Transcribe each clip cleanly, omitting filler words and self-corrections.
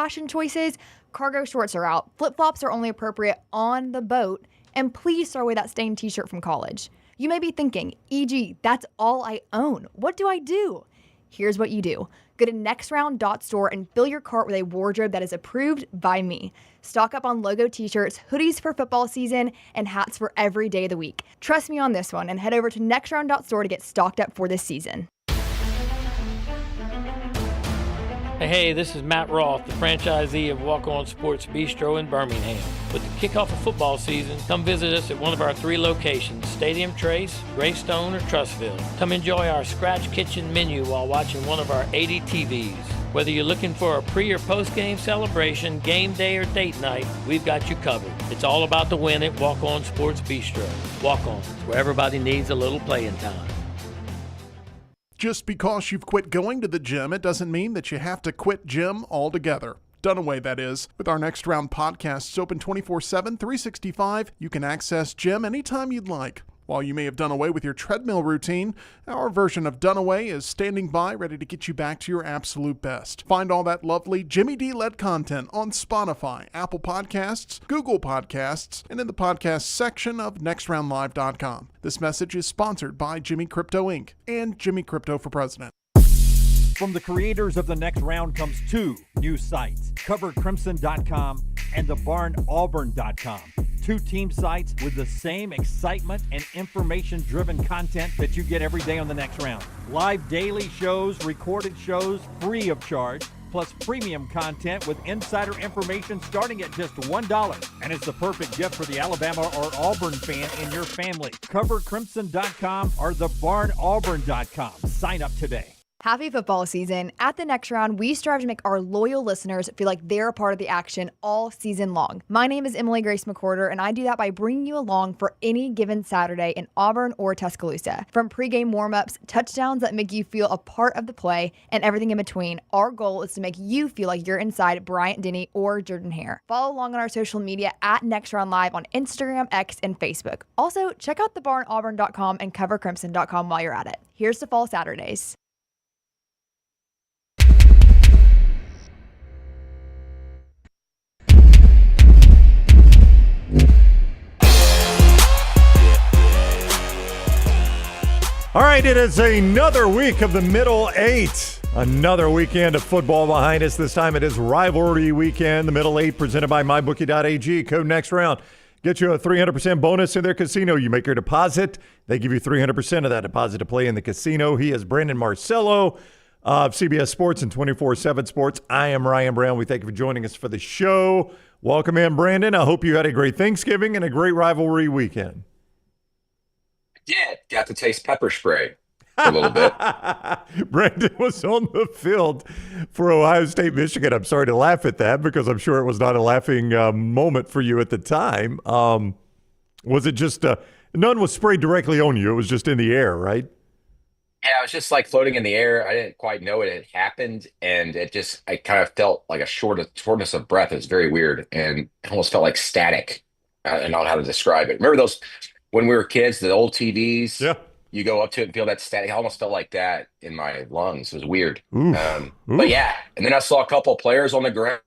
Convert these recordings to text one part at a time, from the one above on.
fashion choices, cargo shorts are out, flip-flops are only appropriate on the boat, and please throw away that stained t-shirt from college. You may be thinking, EG, that's all I own. What do I do? Here's what you do. Go to nextround.store and fill your cart with a wardrobe that is approved by me. Stock up on logo t-shirts, hoodies for football season, and hats for every day of the week. Trust me on this one and head over to nextround.store to get stocked up for this season. Hey, this is Matt Roth, the franchisee of Walk On Sports Bistro in Birmingham. With the kickoff of football season, come visit us at one of our 3 locations, Stadium Trace, Greystone, or Trussville. Come enjoy our scratch kitchen menu while watching one of our 80 TVs. Whether you're looking for a pre- or post-game celebration, game day, or date night, we've got you covered. It's all about the win at Walk On Sports Bistro. Walk On, where everybody needs a little playing time. Just because you've quit going to the gym, it doesn't mean that you have to quit gym altogether. Dunaway, that is. With our Next Round podcasts open 24/7, 365, you can access gym anytime you'd like. While you may have done away with your treadmill routine, our version of Dunaway is standing by ready to get you back to your absolute best. Find all that lovely Jimmy D-led content on Spotify, Apple Podcasts, Google Podcasts, and in the podcast section of nextroundlive.com. This message is sponsored by Jimmy Crypto Inc. and Jimmy Crypto for President. From the creators of The Next Round comes 2 new sites, covercrimson.com and thebarnauburn.com. 2 team sites with the same excitement and information-driven content that you get every day on The Next Round. Live daily shows, recorded shows, free of charge, plus premium content with insider information starting at just $1. And it's the perfect gift for the Alabama or Auburn fan in your family. Covercrimson.com or thebarnauburn.com. Sign up today. Happy football season. At the Next Round, we strive to make our loyal listeners feel like they're a part of the action all season long. My name is Emily Grace McWhorter, and I do that by bringing you along for any given Saturday in Auburn or Tuscaloosa. From pregame warm-ups, touchdowns that make you feel a part of the play, and everything in between, our goal is to make you feel like you're inside Bryant-Denny or Jordan-Hare. Follow along on our social media at Next Round Live on Instagram, X, and Facebook. Also, check out thebarnauburn.com and covercrimson.com while you're at it. Here's to fall Saturdays. All right, it is another week of the Middle 8. Another weekend of football behind us. This time it is rivalry weekend. The Middle 8 presented by mybookie.ag. Code Next Round. Get you a 300% bonus in their casino. You make your deposit. They give you 300% of that deposit to play in the casino. He is Brandon Marcello of CBS Sports and 24/7 Sports. I am Ryan Brown. We thank you for joining us for the show. Welcome in, Brandon. I hope you had a great Thanksgiving and a great rivalry weekend. Did. Got to taste pepper spray a little bit. Brandon was on the field for Ohio State, Michigan. I'm sorry to laugh at that because I'm sure it was not a laughing moment for you at the time. Was it just none was sprayed directly on you? It was just in the air, right? Yeah, it was just like floating in the air. I didn't quite know it had happened, and I kind of felt like a shortness of breath. It was very weird, and it almost felt like static. I don't know how to describe it. Remember those when we were kids, the old TVs? Yeah. You go up to it and feel that static. I almost felt like that in my lungs. It was weird. Oof. But yeah, and then I saw a couple of players on the ground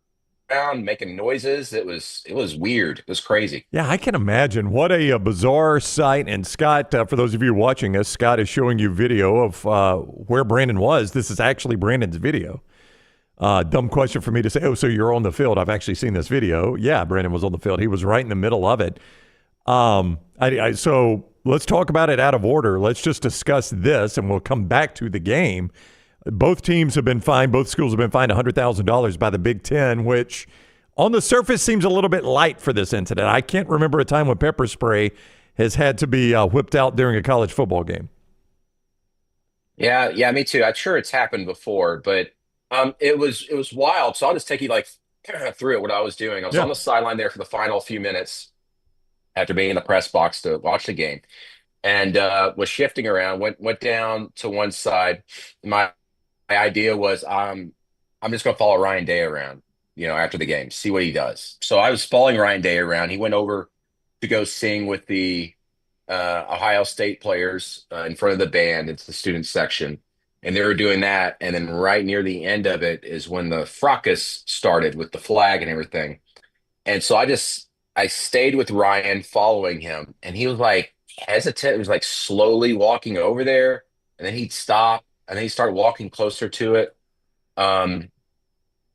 making noises. It was weird. It was crazy. Yeah, I can imagine. What a bizarre sight. And Scott, for those of you watching us, Scott is showing you video of where Brandon was. This is actually Brandon's video. Dumb question for me to say, oh, so you're on the field. I've actually seen this video. Yeah, Brandon was on the field. He was right in the middle of it. So let's talk about it out of order. Let's just discuss this, and we'll come back to the game. Both teams have been fined. Both schools have been fined $100,000 by the Big Ten, which on the surface seems a little bit light for this incident. I can't remember a time when pepper spray has had to be whipped out during a college football game. Yeah, me too. I'm sure it's happened before, but it was wild. So I'll just take you like through it. What I was doing, I was on the sideline there for the final few minutes after being in the press box to watch the game, and was shifting around. Went down to one side. My idea was I'm just going to follow Ryan Day around, after the game, see what he does. So I was following Ryan Day around. He went over to go sing with the Ohio State players in front of the band. It's the student section. And they were doing that. And then right near the end of it is when the fracas started with the flag and everything. And so I stayed with Ryan following him, and he was like hesitant. He was like slowly walking over there, and then he'd stop, and then he started walking closer to it. Um,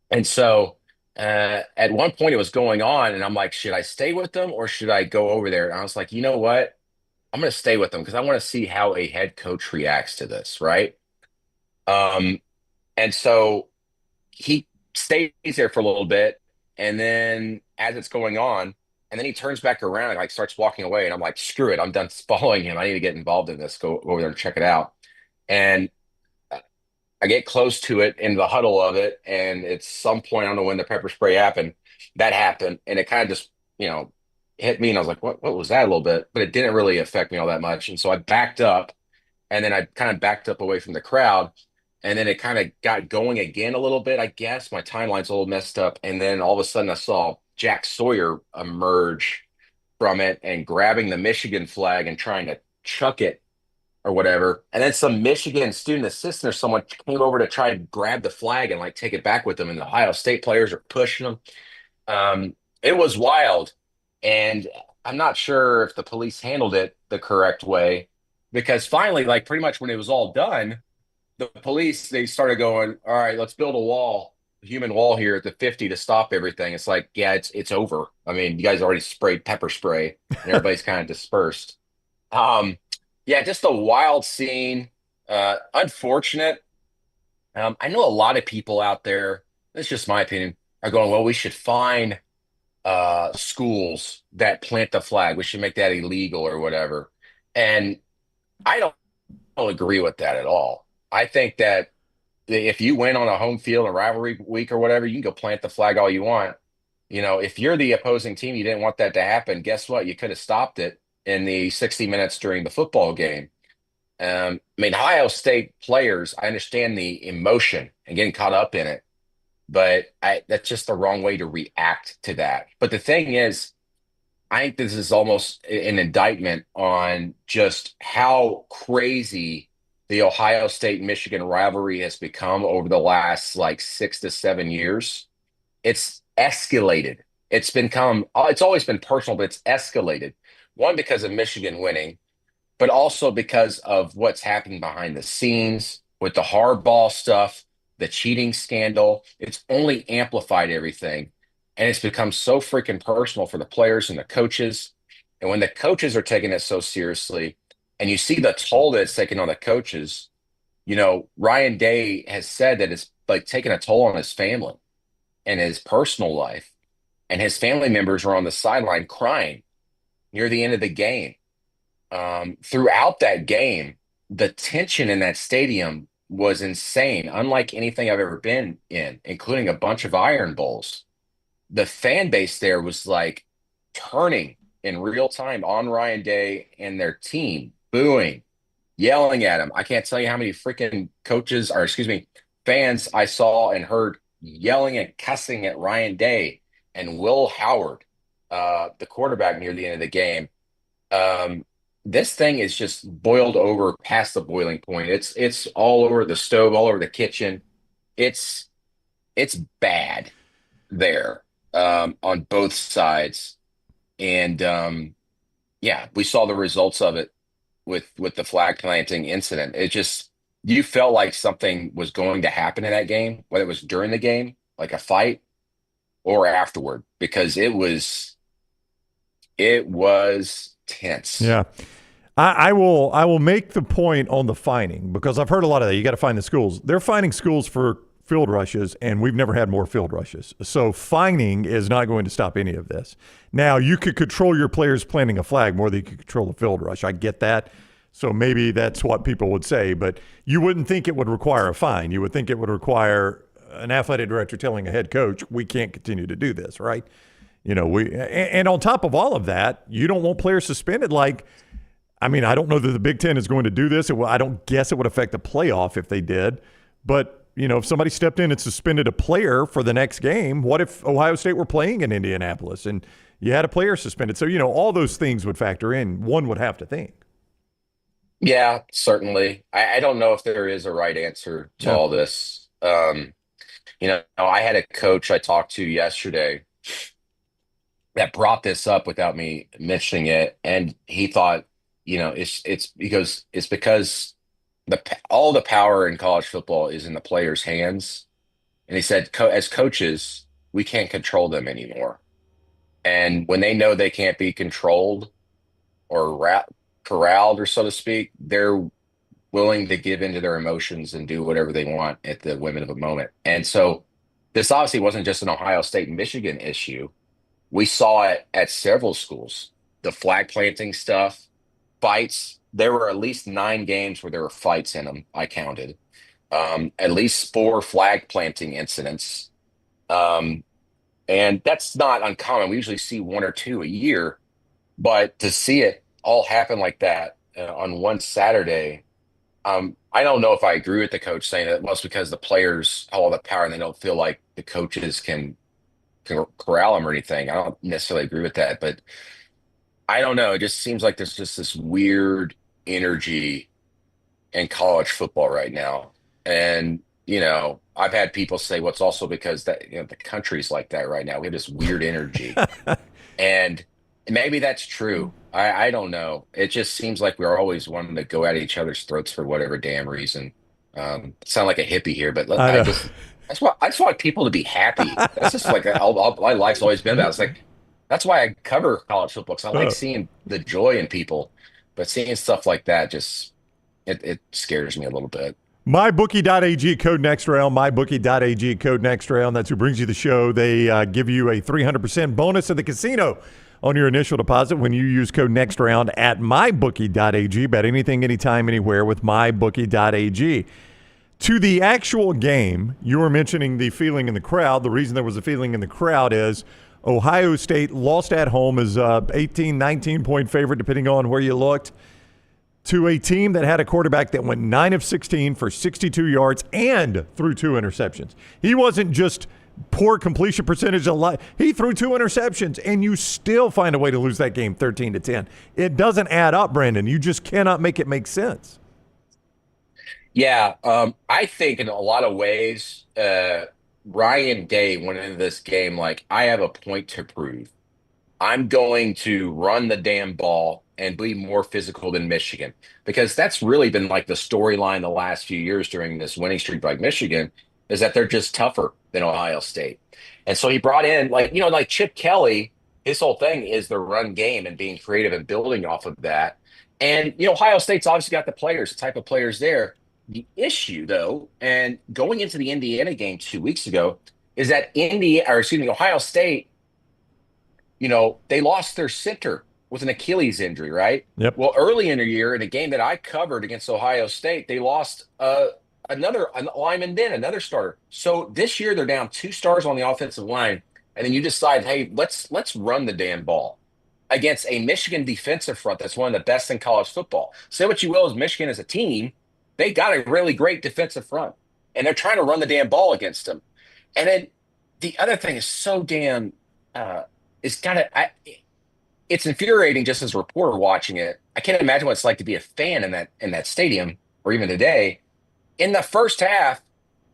and so at one point it was going on, and I'm like, should I stay with them or should I go over there? And I was like, you know what? I'm going to stay with them because I want to see how a head coach reacts to this, right? Um, and so he stays there for a little bit, and then as it's going on, and then he turns back around and like starts walking away, and I'm like, screw it, I'm done following him. I need to get involved in this. Go over there and check it out. And I get close to it in the huddle of it, and it's some point, I don't know when the pepper spray happened. That happened, and it kind of just, hit me, and I was like, what was that a little bit? But it didn't really affect me all that much. And so I backed up, and then I kind of backed up away from the crowd. And then it kind of got going again a little bit, I guess. My timeline's a little messed up. And then all of a sudden I saw Jack Sawyer emerge from it and grabbing the Michigan flag and trying to chuck it or whatever. And then some Michigan student assistant or someone came over to try to grab the flag and like take it back with them. And the Ohio State players are pushing them. It was wild. And I'm not sure if the police handled it the correct way, because finally, like pretty much when it was all done, the police, they started going, all right, let's build a human wall here at the 50 to stop everything. It's like, yeah, it's over. I mean, you guys already sprayed pepper spray and everybody's kind of dispersed. Yeah, just a wild scene. Unfortunate. I know a lot of people out there, that's just my opinion, are going, well, we should fine schools that plant the flag. We should make that illegal or whatever. And I don't agree with that at all. I think that if you win on a home field and rivalry week or whatever, you can go plant the flag all you want. If you're the opposing team, you didn't want that to happen. Guess what? You could have stopped it in the 60 minutes during the football game. I mean, Ohio State players, I understand the emotion and getting caught up in it, but that's just the wrong way to react to that. But the thing is, I think this is almost an indictment on just how crazy the Ohio State-Michigan rivalry has become over the last like 6 to 7 years. It's escalated. It's always been personal, but it's escalated. One, because of Michigan winning, but also because of what's happening behind the scenes with the hardball stuff, the cheating scandal. It's only amplified everything. And it's become so freaking personal for the players and the coaches. And when the coaches are taking it so seriously, and you see the toll that it's taking on the coaches, Ryan Day has said that it's like taking a toll on his family and his personal life. And his family members are on the sideline crying near the end of the game. Throughout that game, the tension in that stadium was insane, unlike anything I've ever been in, including a bunch of Iron Bowls. The fan base there was like turning in real time on Ryan Day and their team, booing, yelling at him. I can't tell you how many freaking fans I saw and heard yelling and cussing at Ryan Day and Will Howard, the quarterback near the end of the game. This thing is just boiled over past the boiling point. It's all over the stove, all over the kitchen. It's bad there. On both sides. And yeah, we saw the results of it with the flag planting incident. You felt like something was going to happen in that game, whether it was during the game, like a fight, or afterward, because it was tense. Yeah. I will make the point on the fining, because I've heard a lot of that. You got to fine the schools. They're fining schools for field rushes, and we've never had more field rushes. So fining is not going to stop any of this. Now, you could control your players planting a flag more than you could control the field rush. I get that. So maybe that's what people would say, but you wouldn't think it would require a fine. You would think it would require an athletic director telling a head coach, we can't continue to do this, right? And on top of all of that, you don't want players suspended. I don't know that the Big Ten is going to do this. I don't guess it would affect the playoff if they did, but if somebody stepped in and suspended a player for the next game, what if Ohio State were playing in Indianapolis and you had a player suspended? So, all those things would factor in. One would have to think. Yeah, certainly. I don't know if there is a right answer to Yeah. all this. I had a coach I talked to yesterday that brought this up without me mentioning it, and he thought, it's because all the power in college football is in the players' hands, and he said, as coaches, we can't control them anymore, and when they know they can't be controlled or corralled, or so to speak, they're willing to give into their emotions and do whatever they want at the whim of a moment. And so, this obviously wasn't just an Ohio State and Michigan issue. We saw it at several schools. The flag planting stuff, fights. There were at least 9 games where there were fights in them. I counted. At least 4 flag planting incidents. Um, and that's not uncommon. We usually see 1 or 2 a year, but to see it all happen like that on one Saturday, I don't know if I agree with the coach saying that, well, it's because the players have all the power and they don't feel like the coaches can corral them or anything. I don't necessarily agree with that, but I don't know. It just seems like there's just this weird energy in college football right now. And, I've had people say, well, it's also because that, the country's like that right now. We have this weird energy. And maybe that's true. I don't know. It just seems like we're always wanting to go at each other's throats for whatever damn reason. Sound like a hippie here, but I know. I just want people to be happy. That's just like my life's always been about. It's like that's why I cover college football, because I like seeing the joy in people, but seeing stuff like that just it scares me a little bit. MyBookie.ag code next round. MyBookie.ag code next round. That's who brings you the show. They give you a 300% bonus at the casino on your initial deposit when you use code next round at MyBookie.ag. Bet anything, anytime, anywhere with MyBookie.ag. To the actual game, you were mentioning the feeling in the crowd. The reason there was a feeling in the crowd is Ohio State lost at home as 18, 19-point favorite, depending on where you looked, to a team that had a quarterback that went 9 of 16 for 62 yards and threw 2 interceptions. He wasn't just poor completion percentage. He threw 2 interceptions, and you still find a way to lose that game 13-10. It doesn't add up, Brandon. You just cannot make it make sense. Yeah, I think in a lot of ways, Ryan Day went into this game like, I have a point to prove. I'm going to run the damn ball and be more physical than Michigan, because that's really been like the storyline the last few years during this winning streak by Michigan, is that they're just tougher than Ohio State. And so he brought in like Chip Kelly. His whole thing is the run game and being creative and building off of that. And Ohio State's obviously got the type of players there. The issue, though, and going into the Indiana game 2 weeks ago, is that Ohio State, they lost their center with an Achilles injury, right? Yep. Well, early in the year, in a game that I covered against Ohio State, they lost another lineman, another starter. So this year they're down 2 stars on the offensive line, and then you decide, hey, let's run the damn ball against a Michigan defensive front that's one of the best in college football. Say what you will, as Michigan as a team, they got a really great defensive front, and they're trying to run the damn ball against them. And then the other thing is so damn it's infuriating just as a reporter watching it. I can't imagine what it's like to be a fan in that stadium, or even today. In the first half,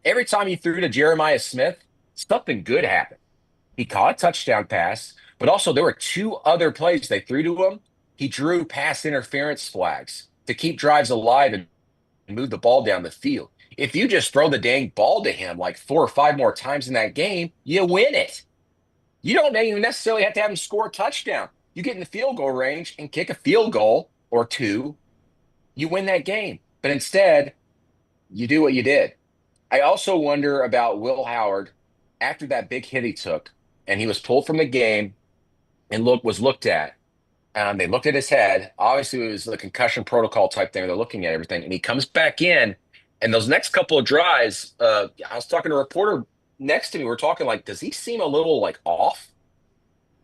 every time he threw to Jeremiah Smith, something good happened. He caught a touchdown pass, but also there were 2 other plays they threw to him. He drew pass interference flags to keep drives alive and move the ball down the field. If you just throw the dang ball to him like 4 or 5 more times in that game, you win it. You don't even necessarily have to have him score a touchdown. You get in the field goal range and kick a field goal or 2, you win that game. But instead, you do what you did. I also wonder about Will Howard after that big hit he took, and he was pulled from the game and was looked at. They looked at his head. Obviously, it was the concussion protocol type thing. They're looking at everything, and he comes back in. And those next couple of drives, I was talking to a reporter next to me. We're talking like, does he seem a little like off?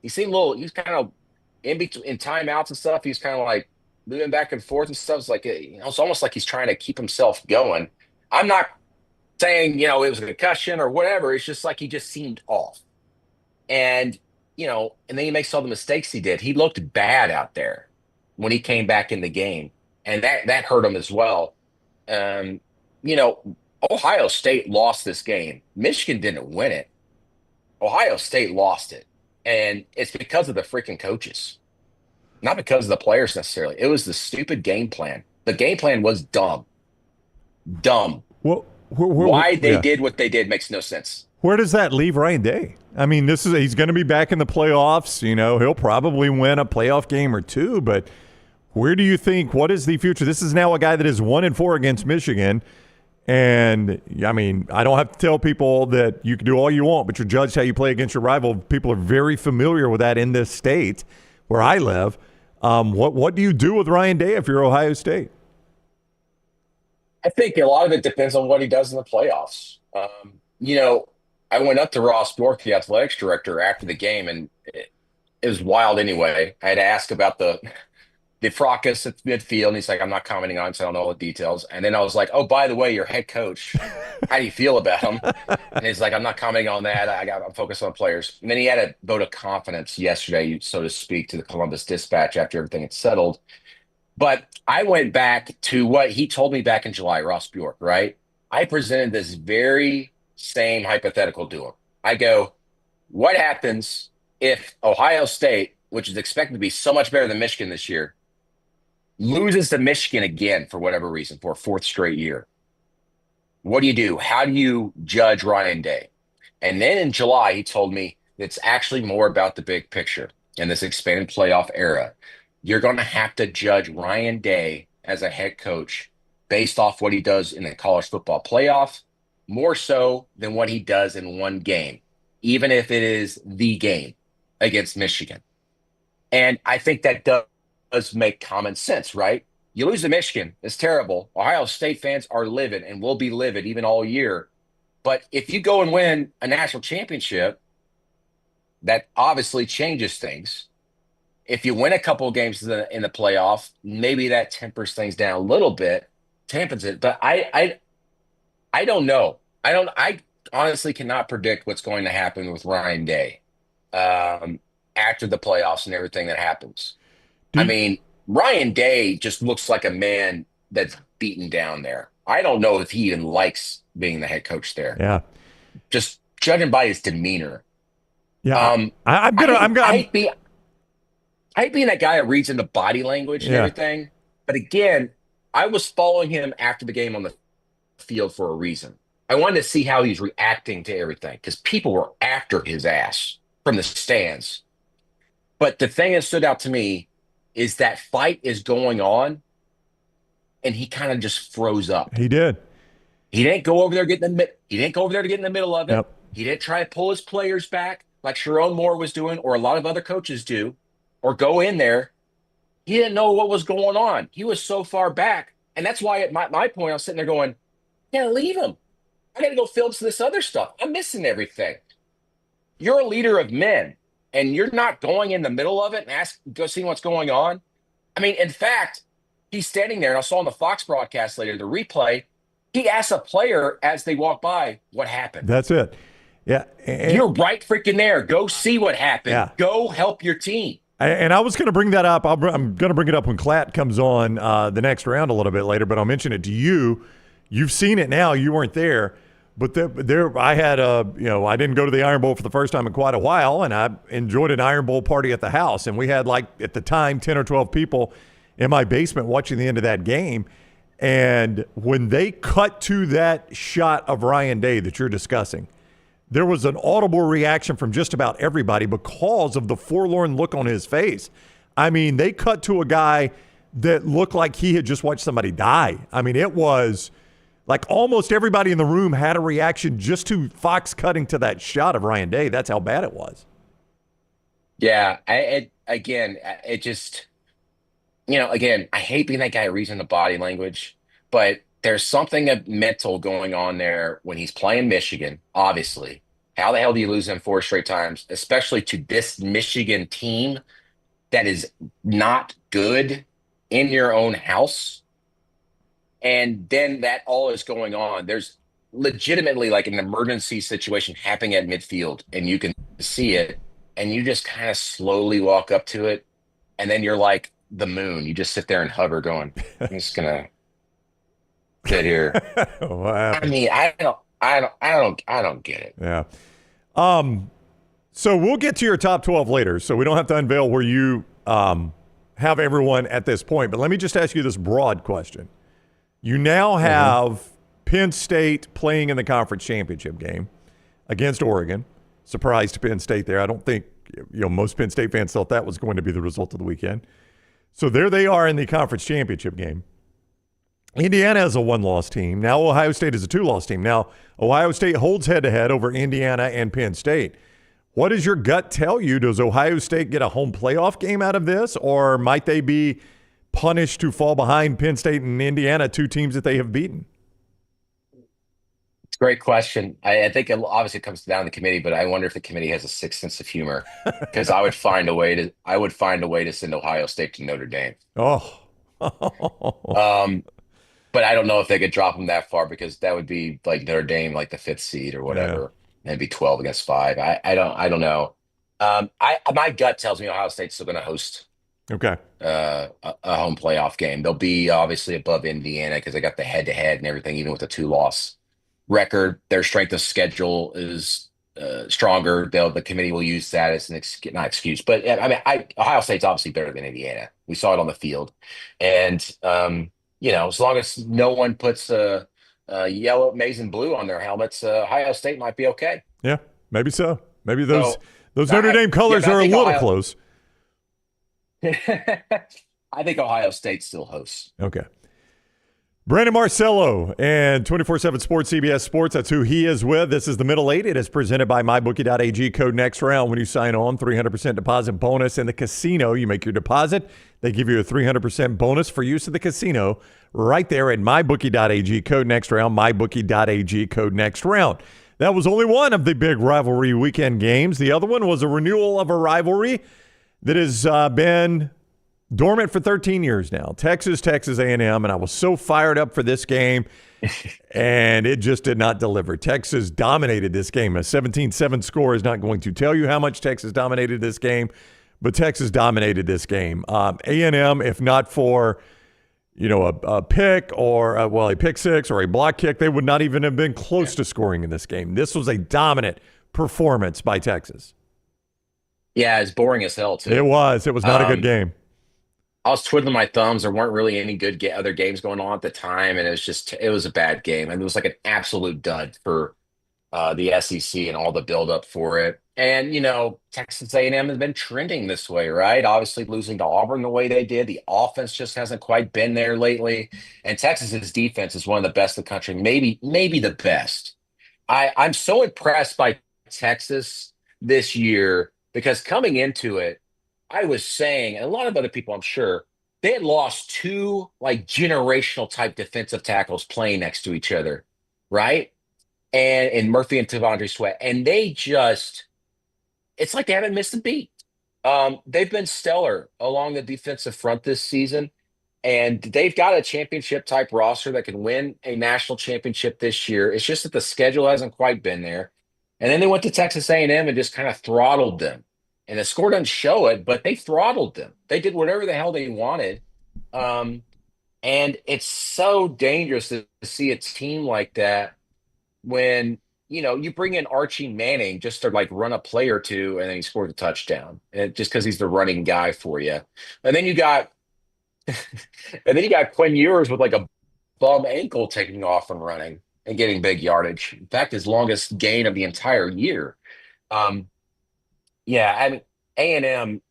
He seemed a little. He's kind of in between in timeouts and stuff. He's kind of like moving back and forth and stuff. It's like it's almost like he's trying to keep himself going. I'm not saying it was a concussion or whatever. It's just like he just seemed off, and and then he makes all the mistakes he did. He looked bad out there when he came back in the game. and that hurt him as well. Um, you know, Ohio State lost this game. Michigan didn't win it. Ohio State lost it, and it's because of the freaking coaches, not because of the players necessarily. It was the stupid game plan. The game plan was dumb. Dumb. Well, Why they yeah. did what they did makes no sense. Where does that leave Ryan Day? I mean, he's going to be back in the playoffs. You know, he'll probably win a playoff game or two, but where do you think, what is the future? This is now a guy that is 1-4 against Michigan. And I mean, I don't have to tell people that you can do all you want, but you're judged how you play against your rival. People are very familiar with that in this state where I live. What do you do with Ryan Day if you're Ohio State? I think a lot of it depends on what he does in the playoffs. You know, I went up to Ross Bjork, the athletics director, after the game, and it was wild anyway. I had asked about the fracas at midfield, and he's like, I'm not commenting on it, so I don't know all the details. And then I was like, oh, by the way, your head coach, how do you feel about him? And he's like, I'm not commenting on that. I'm focused on players. And then he had a vote of confidence yesterday, so to speak, to the Columbus Dispatch after everything had settled. But I went back to what he told me back in July, Ross Bjork, right? I presented this very same hypothetical to him. I go, what happens if Ohio State, which is expected to be so much better than Michigan this year, loses to Michigan again for whatever reason for a fourth straight year? What do you do? How do you judge Ryan Day? And then in July, he told me it's actually more about the big picture in this expanded playoff era. You're going to have to judge Ryan Day as a head coach based off what he does in the college football playoff, more so than what he does in one game, even if it is the game against Michigan. And I think that does make common sense, right? You lose to Michigan, it's terrible. Ohio State fans are livid and will be livid even all year. But if you go and win a national championship, that obviously changes things. If you win a couple of games in the playoff, maybe that tempers things down a little bit, tampons it. But I don't know. I honestly cannot predict what's going to happen with Ryan Day after the playoffs and everything that happens. I mean, Ryan Day just looks like a man that's beaten down there. I don't know if he even likes being the head coach there. Yeah. Just judging by his demeanor. Yeah. I hate being that guy that reads into body language and everything. But again, I was following him after the game on the field for a reason. I wanted to see how he's reacting to everything because people were after his ass from the stands. But the thing that stood out to me is that fight is going on, and he kind of just froze up. He did. He didn't go over there to get in the middle of it. Yep. He didn't try to pull his players back like Sharon Moore was doing, or a lot of other coaches do, or go in there. He didn't know what was going on. He was so far back. And that's why at my point, I was sitting there going, yeah, leave him. I got to go film some of this other stuff. I'm missing everything. You're a leader of men, and you're not going in the middle of it and go see what's going on. I mean, in fact, he's standing there, and I saw on the Fox broadcast later, the replay, he asked a player as they walk by, what happened? That's it. Yeah. You're right freaking there. Go see what happened. Yeah. Go help your team. And I was going to bring that up. I'm going to bring it up when Klatt comes on the next round a little bit later, but I'll mention it to you. You've seen it now. You weren't there. But there, I had I didn't go to the Iron Bowl for the first time in quite a while, and I enjoyed an Iron Bowl party at the house. And we had, like, at the time, 10 or 12 people in my basement watching the end of that game. And when they cut to that shot of Ryan Day that you're discussing, there was an audible reaction from just about everybody because of the forlorn look on his face. I mean, they cut to a guy that looked like he had just watched somebody die. I mean, it was like almost everybody in the room had a reaction just to Fox cutting to that shot of Ryan Day. That's how bad it was. Yeah. I hate being that guy reading the body language, but there's something mental going on there when he's playing Michigan, obviously. How the hell do you lose them 4 straight times, especially to this Michigan team that is not good in your own house? And then that all is going on. There's legitimately like an emergency situation happening at midfield, and you can see it, and you just kind of slowly walk up to it. And then you're like, the moon. You just sit there and hover, going, "I'm just gonna sit here." What I happened? mean, I don't get it. Yeah. So we'll get to your top 12 later, so we don't have to unveil where you have everyone at this point. But let me just ask you this broad question. You now have Penn State playing in the conference championship game against Oregon. Surprise to Penn State there. I don't think most Penn State fans thought that was going to be the result of the weekend. So there they are in the conference championship game. Indiana is a one-loss team. Now Ohio State is a two-loss team. Now Ohio State holds head-to-head over Indiana and Penn State. What does your gut tell you? Does Ohio State get a home playoff game out of this, or might they be punished to fall behind Penn State and Indiana, two teams that they have beaten? It's a great question. I think it obviously comes down to the committee, but I wonder if the committee has a sixth sense of humor, because I would find a way to send Ohio State to Notre Dame. Oh. But I don't know if they could drop them that far, because that would be like Notre Dame, like the fifth seed or whatever. Maybe 12 against 5. I don't know. My gut tells me Ohio State's still going to host a home playoff game. They'll be obviously above Indiana because they got the head-to-head and everything, even with a 2-loss record. Their strength of schedule is stronger. The committee will use that as an not excuse, but I mean, Ohio State's obviously better than Indiana. We saw it on the field, and as long as no one puts yellow, maize, and blue on their helmets, Ohio State might be okay. Yeah, maybe so. Maybe those Notre Dame colors are a little close. I think Ohio State still hosts. Okay. Brandon Marcello and 24/7 Sports, CBS Sports. That's who he is with. This is the Middle Eight. It is presented by MyBookie.ag. Code next round when you sign on. 300% deposit bonus in the casino. You make your deposit. They give you a 300% bonus for use of the casino right there at MyBookie.ag. Code next round. MyBookie.ag. Code next round. That was only one of the big rivalry weekend games. The other one was a renewal of a rivalry that has been dormant for 13 years now. Texas A&M, and I was so fired up for this game, and it just did not deliver. Texas dominated this game. A 17-7 score is not going to tell you how much Texas dominated this game, but Texas dominated this game. A&M, if not for a pick or a pick six or a block kick, they would not even have been close to scoring in this game. This was a dominant performance by Texas. Yeah, it's boring as hell too. It was not a good game. I was twiddling my thumbs. There weren't really any good other games going on at the time, and it was a bad game. And it was like an absolute dud for the SEC and all the buildup for it. And, Texas A&M has been trending this way, right? Obviously losing to Auburn the way they did. The offense just hasn't quite been there lately. And Texas's defense is one of the best in the country, maybe the best. I'm so impressed by Texas this year because coming into it, I was saying, and a lot of other people, I'm sure, they had lost 2 like generational type defensive tackles playing next to each other, right? And Murphy and Tavondre Sweat. And it's like they haven't missed a beat. They've been stellar along the defensive front this season. And they've got a championship type roster that can win a national championship this year. It's just that the schedule hasn't quite been there. And then they went to Texas A&M and just kind of throttled them. And the score doesn't show it, but they throttled them. They did whatever the hell they wanted. And it's so dangerous to see a team like that when, you bring in Archie Manning just to like run a play or two and then he scored a touchdown just because he's the running guy for you. And then you got Quinn Ewers with like a bum ankle taking off and running and getting big yardage. In fact, his longest gain of the entire year. Yeah, I mean, A&M,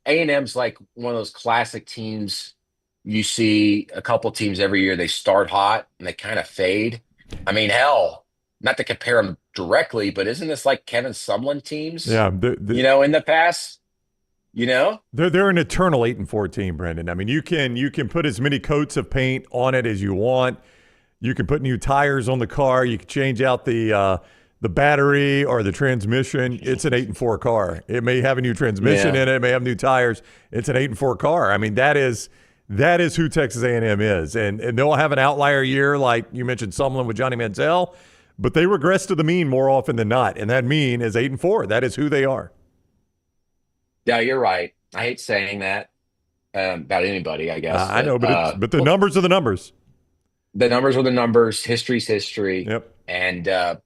A&M's like one of those classic teams you see a couple teams every year. They start hot and they kind of fade. I mean, hell, not to compare them directly, but isn't this like Kevin Sumlin teams? Yeah. In the past, They're an eternal 8-4 team, Brandon. I mean, you can put as many coats of paint on it as you want. You can put new tires on the car. You can change out the battery or the transmission. It's an 8-4 car. It may have a new transmission in it. It may have new tires. It's an 8-4 car. I mean, that is who Texas A&M is. And they'll have an outlier year like you mentioned Sumlin with Johnny Manziel, but they regress to the mean more often than not. And that mean is 8-4. That is who they are. Yeah, you're right. I hate saying that. about anybody, I guess. I know, but the numbers are the numbers. The numbers are the numbers. History's history. Yep. And, um,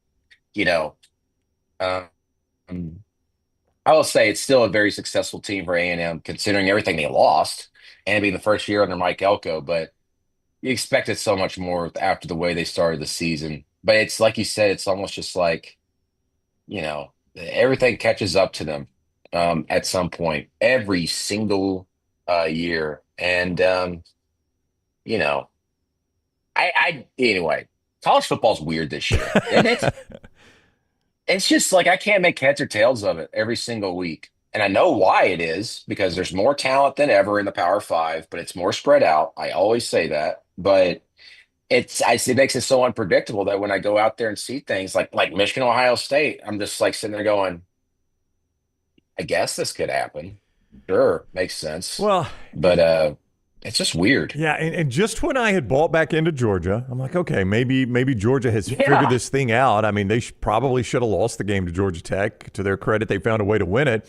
I will say it's still a very successful team for A&M, considering everything they lost and being the first year under Mike Elko. But you expected so much more after the way they started the season. But it's like you said, it's almost just like, everything catches up to them at some point every single year. And, anyway, college football's weird this year. And it's just like I can't make heads or tails of it every single week. And I know why it is, because there's more talent than ever in the Power Five, but it's more spread out. I always say that. But it makes it so unpredictable that when I go out there and see things like Michigan, Ohio State, I'm just like sitting there going, I guess this could happen. Sure, makes sense. Well, but it's just weird. Yeah, and just when I had bought back into Georgia, I'm like, okay, maybe Georgia has figured this thing out. I mean, they probably should have lost the game to Georgia Tech. To their credit, they found a way to win it.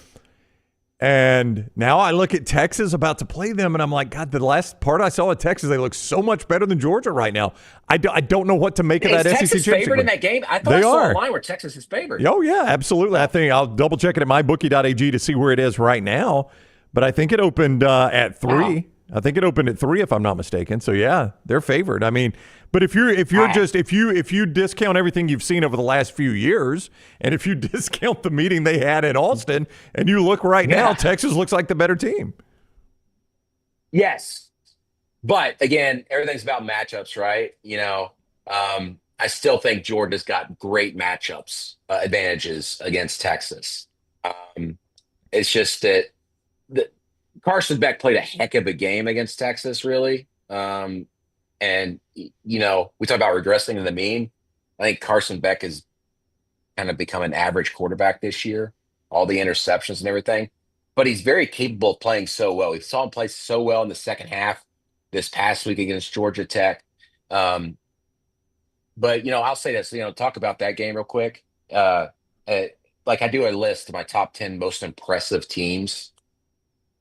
And now I look at Texas about to play them, and I'm like, God, the last part I saw at Texas, they look so much better than Georgia right now. I don't know what to make of that SEC championship. Is Texas favored in that game? I thought I saw a line where Texas is favored. Oh, yeah, absolutely. I think I'll double-check it at mybookie.ag to see where it is right now. But I think it opened at 3. Wow. I think it opened at 3, if I'm not mistaken. So yeah, they're favored. I mean, but if you discount everything you've seen over the last few years, and if you discount the meeting they had in Austin, and you look right now, Texas looks like the better team. Yes, but again, everything's about matchups, right? I still think Georgia's got great matchups advantages against Texas. It's just that Carson Beck played a heck of a game against Texas, really. And, we talk about regressing to the mean. I think Carson Beck has kind of become an average quarterback this year, all the interceptions and everything. But he's very capable of playing so well. We saw him play so well in the second half this past week against Georgia Tech. But, I'll say this, talk about that game real quick. I do a list of my top 10 most impressive teams.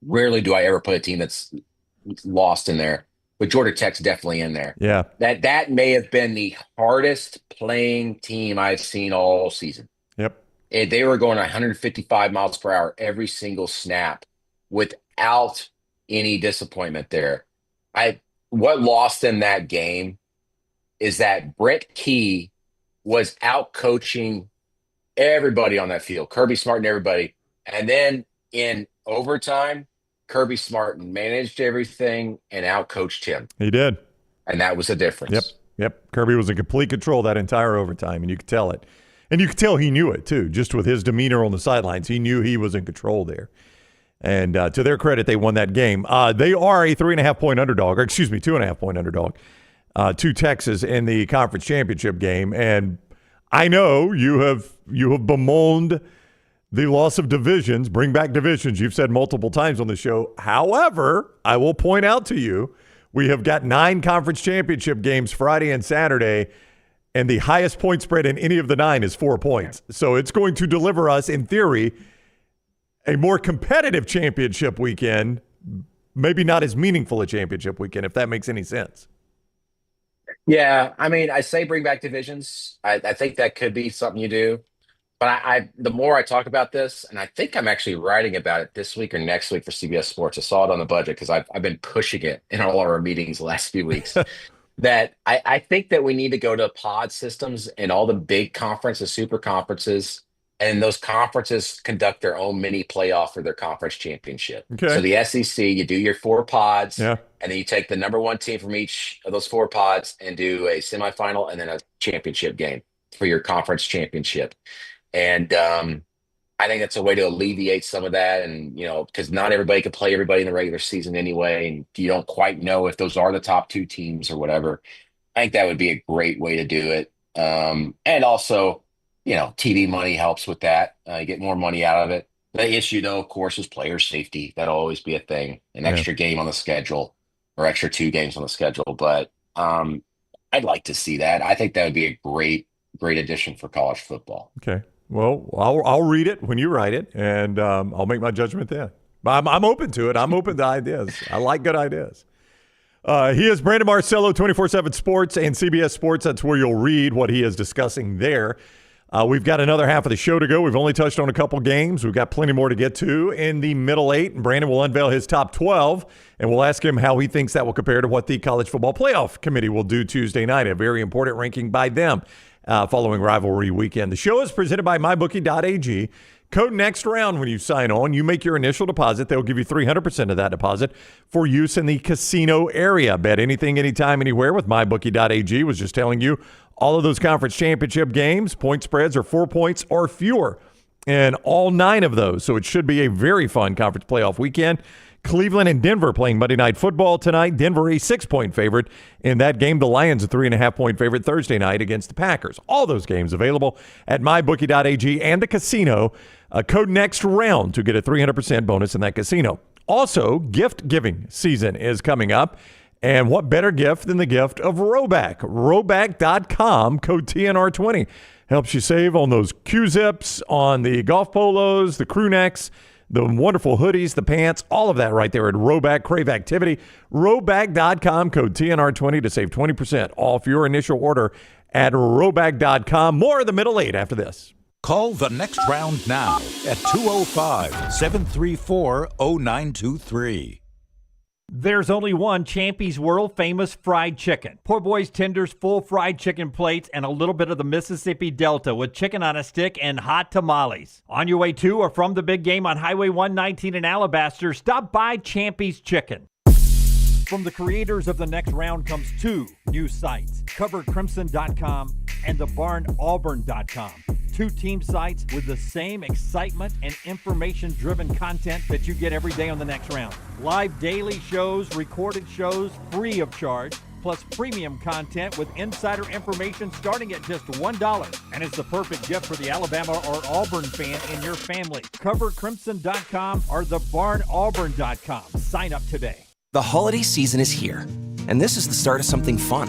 Rarely do I ever put a team that's lost in there, but Georgia Tech's definitely in there. Yeah. That may have been the hardest playing team I've seen all season. Yep. They were going 155 miles per hour every single snap without any disappointment there. What lost in that game is that Brent Key was out coaching everybody on that field, Kirby Smart and everybody. And then in overtime, Kirby Smart managed everything and outcoached him. He did. And that was the difference. Yep. Kirby was in complete control that entire overtime, and you could tell it. And you could tell he knew it, too, just with his demeanor on the sidelines. He knew he was in control there. And to their credit, they won that game. They are a 3.5-point underdog, or 2.5-point underdog to Texas in the conference championship game. And I know you have bemoaned the loss of divisions, bring back divisions. You've said multiple times on the show. However, I will point out to you, we have got 9 conference championship games Friday and Saturday, and the highest point spread in any of the 9 is 4 points. So it's going to deliver us, in theory, a more competitive championship weekend, maybe not as meaningful a championship weekend, if that makes any sense. Yeah, I mean, I say bring back divisions. I think that could be something you do. But the more I talk about this, and I think I'm actually writing about it this week or next week for CBS Sports. I saw it on the budget because I've been pushing it in all of our meetings the last few weeks. That I think that we need to go to pod systems in all the big conferences, super conferences, and those conferences conduct their own mini playoff for their conference championship. Okay. So the SEC, you do your 4 pods, yeah, and then you take the number 1 team from each of those 4 pods and do a semifinal and then a championship game for your conference championship. And I think that's a way to alleviate some of that. And, because not everybody can play everybody in the regular season anyway. And you don't quite know if those are the top 2 teams or whatever. I think that would be a great way to do it. And also, TV money helps with that. You get more money out of it. The issue, though, of course, is player safety. That'll always be a thing. An extra game on the schedule or extra 2 games on the schedule. But I'd like to see that. I think that would be a great addition for college football. Okay. Well, I'll read it when you write it, and I'll make my judgment then. I'm open to it. I'm open to ideas. I like good ideas. He is Brandon Marcello, 24/7 Sports and CBS Sports. That's where you'll read what he is discussing there. We've got another half of the show to go. We've only touched on a couple games. We've got plenty more to get to in the middle eight. And Brandon will unveil his top 12, and we'll ask him how he thinks that will compare to what the College Football Playoff Committee will do Tuesday night. A very important ranking by them following rivalry weekend. The show is presented by mybookie.ag. Code next round when you sign on. You make your initial deposit. They'll give you 300% of that deposit for use in the casino area. Bet anything, anytime, anywhere with mybookie.ag. Was just telling you all of those conference championship games, point spreads are 4 points or fewer in all 9 of those. So it should be a very fun conference playoff weekend. Cleveland and Denver playing Monday Night Football tonight. Denver a 6-point favorite in that game. The Lions a 3.5-point favorite Thursday night against the Packers. All those games available at mybookie.ag and the casino. Code next round to get a 300% bonus in that casino. Also, gift giving season is coming up. And what better gift than the gift of Rhoback? Rhoback.com, code TNR20. Helps you save on those Q-zips, on the golf polos, the crew necks, the wonderful hoodies, the pants, all of that right there at Rhoback. Crave activity. Rhoback.com, code TNR20 to save 20% off your initial order at Rhoback.com. More of the middle eight after this. Call the next round now at 205-734-0923. There's only one Champy's world famous fried chicken. Poor boy's tenders, full fried chicken plates, and a little bit of the Mississippi Delta with chicken on a stick and hot tamales. On your way to or from the big game on Highway 119 in Alabaster, stop by Champy's Chicken. From the creators of The Next Round comes 2 new sites, covercrimson.com and thebarnauburn.com. 2 team sites with the same excitement and information-driven content that you get every day on The Next Round. Live daily shows, recorded shows, free of charge, plus premium content with insider information starting at just $1. And it's the perfect gift for the Alabama or Auburn fan in your family. Covercrimson.com or thebarnauburn.com. Sign up today. The holiday season is here, and this is the start of something fun.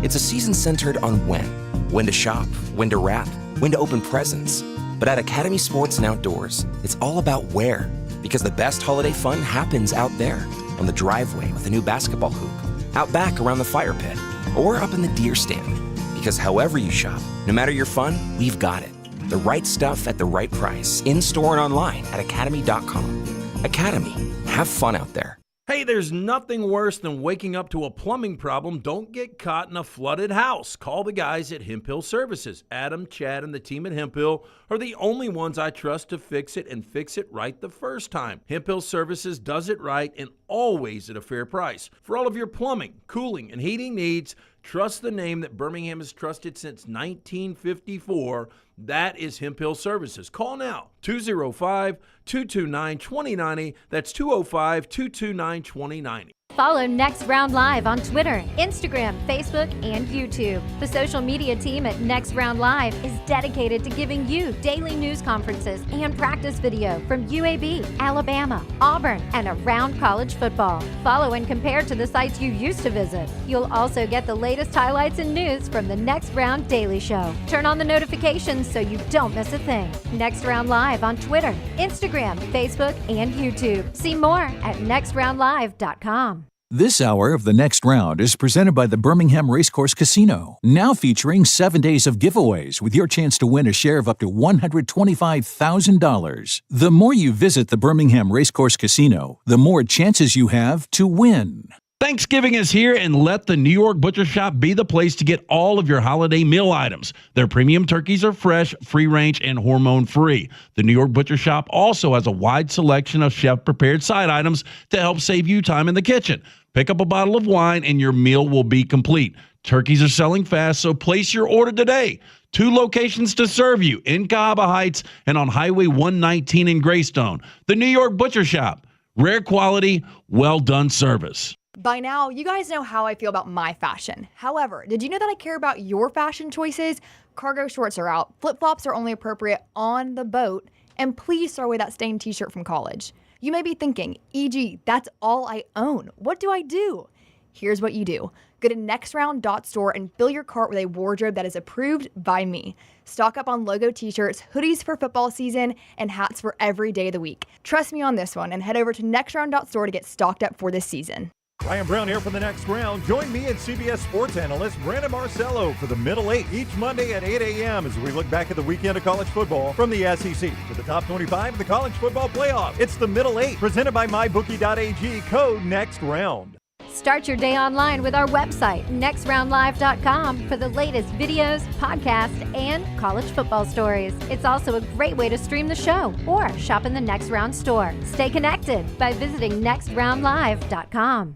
It's a season centered on when to shop, when to wrap, when to open presents. But at Academy Sports and Outdoors, it's all about where, because the best holiday fun happens out there, on the driveway with a new basketball hoop, out back around the fire pit, or up in the deer stand. Because however you shop, no matter your fun, we've got it. The right stuff at the right price, in-store and online at academy.com. Academy, have fun out there. Hey, there's nothing worse than waking up to a plumbing problem. Don't get caught in a flooded house. Call the guys at Hemp Hill Services. Adam, Chad, and the team at Hemp Hill are the only ones I trust to fix it and fix it right the first time. Hemp Hill Services does it right and always at a fair price. For all of your plumbing, cooling, and heating needs, trust the name that Birmingham has trusted since 1954. That is Hemp Hill Services. Call now, 205-229-2090. That's 205-229-2090. Follow Next Round Live on Twitter, Instagram, Facebook, and YouTube. The social media team at Next Round Live is dedicated to giving you daily news conferences and practice video from UAB, Alabama, Auburn, and around college football. Follow and compare to the sites you used to visit. You'll also get the latest highlights and news from the Next Round Daily Show. Turn on the notifications so you don't miss a thing. Next Round Live on Twitter, Instagram, Facebook, and YouTube. See more at nextroundlive.com. This hour of The Next Round is presented by the Birmingham Racecourse Casino, now featuring 7 days of giveaways with your chance to win a share of up to $125,000. The more you visit the Birmingham Racecourse Casino, the more chances you have to win. Thanksgiving is here, and let the New York Butcher Shop be the place to get all of your holiday meal items. Their premium turkeys are fresh, free-range, and hormone-free. The New York Butcher Shop also has a wide selection of chef-prepared side items to help save you time in the kitchen. Pick up a bottle of wine, and your meal will be complete. Turkeys are selling fast, so place your order today. 2 locations to serve you, in Cahaba Heights and on Highway 119 in Greystone. The New York Butcher Shop. Rare quality, well-done service. By now, you guys know how I feel about my fashion. However, did you know that I care about your fashion choices? Cargo shorts are out, flip-flops are only appropriate on the boat, and please throw away that stained t-shirt from college. You may be thinking, EG, that's all I own. What do I do? Here's what you do. Go to nextround.store and fill your cart with a wardrobe that is approved by me. Stock up on logo t-shirts, hoodies for football season, and hats for every day of the week. Trust me on this one and head over to nextround.store to get stocked up for this season. Ryan Brown here for the next round. Join me and CBS sports analyst Brandon Marcello for the Middle 8 each Monday at 8 a.m. as we look back at the weekend of college football from the SEC to the top 25 of the college football playoff. It's the Middle 8 presented by mybookie.ag, code next round. Start your day online with our website, nextroundlive.com, for the latest videos, podcasts, and college football stories. It's also a great way to stream the show or shop in the Next Round store. Stay connected by visiting nextroundlive.com.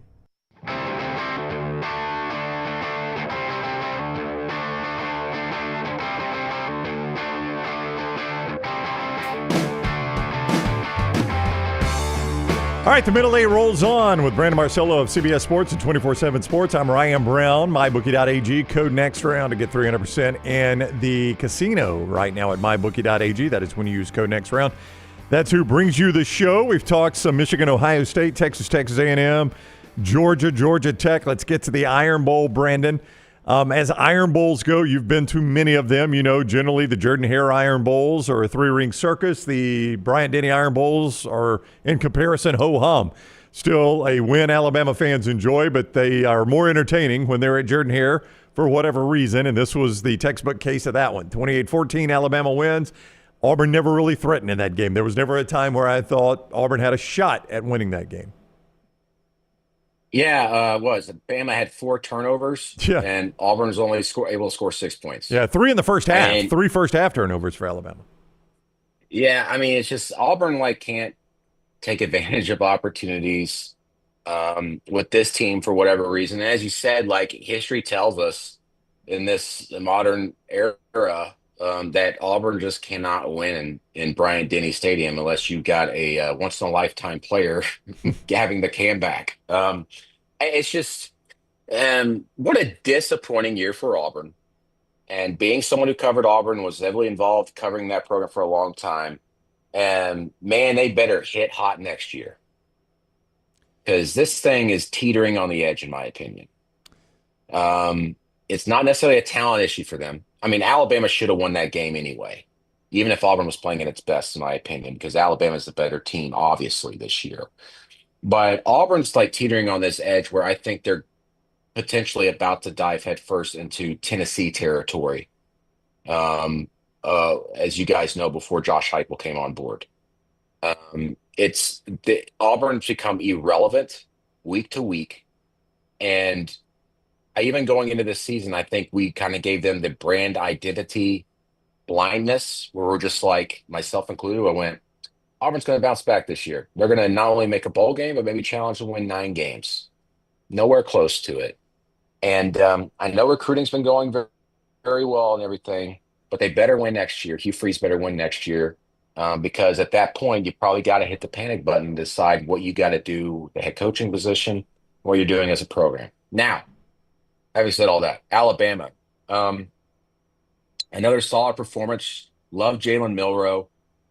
All right, the Middle 8 rolls on with Brandon Marcello of CBS Sports and 24/7 Sports. I'm Ryan Brown, mybookie.ag, code next round to get 300% in the casino right now at mybookie.ag. That is when you use code next round. That's who brings you the show. We've talked some Michigan, Ohio State, Texas A&M, Georgia Tech. Let's get to the Iron Bowl, Brandon. As Iron Bowls go, you've been to many of them. You know, generally the Jordan-Hare Iron Bowls are a three-ring circus. The Bryant-Denny Iron Bowls are, in comparison, ho-hum. Still a win Alabama fans enjoy, but they are more entertaining when they're at Jordan-Hare for whatever reason, and this was the textbook case of that one. 28-14, Alabama wins. Auburn never really threatened in that game. There was never a time where I thought Auburn had a shot at winning that game. Yeah, Bama had 4 turnovers, and Auburn was only able to score 6 points. Yeah, 3 in the first half. 3 first half turnovers for Alabama. Yeah, I mean, it's just Auburn can't take advantage of opportunities with this team for whatever reason. And as you said, history tells us in this modern era that Auburn just cannot win in Bryant-Denny Stadium unless you've got a once-in-a-lifetime player having the comeback. It's just what a disappointing year for Auburn. And being someone who covered Auburn, was heavily involved covering that program for a long time. And, man, they better hit hot next year. Because this thing is teetering on the edge, in my opinion. It's not necessarily a talent issue for them. I mean, Alabama should have won that game anyway, even if Auburn was playing at its best, in my opinion, because Alabama's the better team, obviously, this year. But Auburn's teetering on this edge where I think they're potentially about to dive headfirst into Tennessee territory, as you guys know, before Josh Heupel came on board. Auburn's become irrelevant week to week, and even going into this season, I think we kind of gave them the brand identity blindness, where we're just myself included, I went, Auburn's going to bounce back this year. They're going to not only make a bowl game, but maybe challenge to win 9 games. Nowhere close to it. And I know recruiting's been going very, very well and everything, but they better win next year. Hugh Freeze better win next year, because at that point, you probably got to hit the panic button and decide what you got to do, the head coaching position, what you're doing as a program. Now, having said all that, Alabama, another solid performance. Love Jalen Milroe.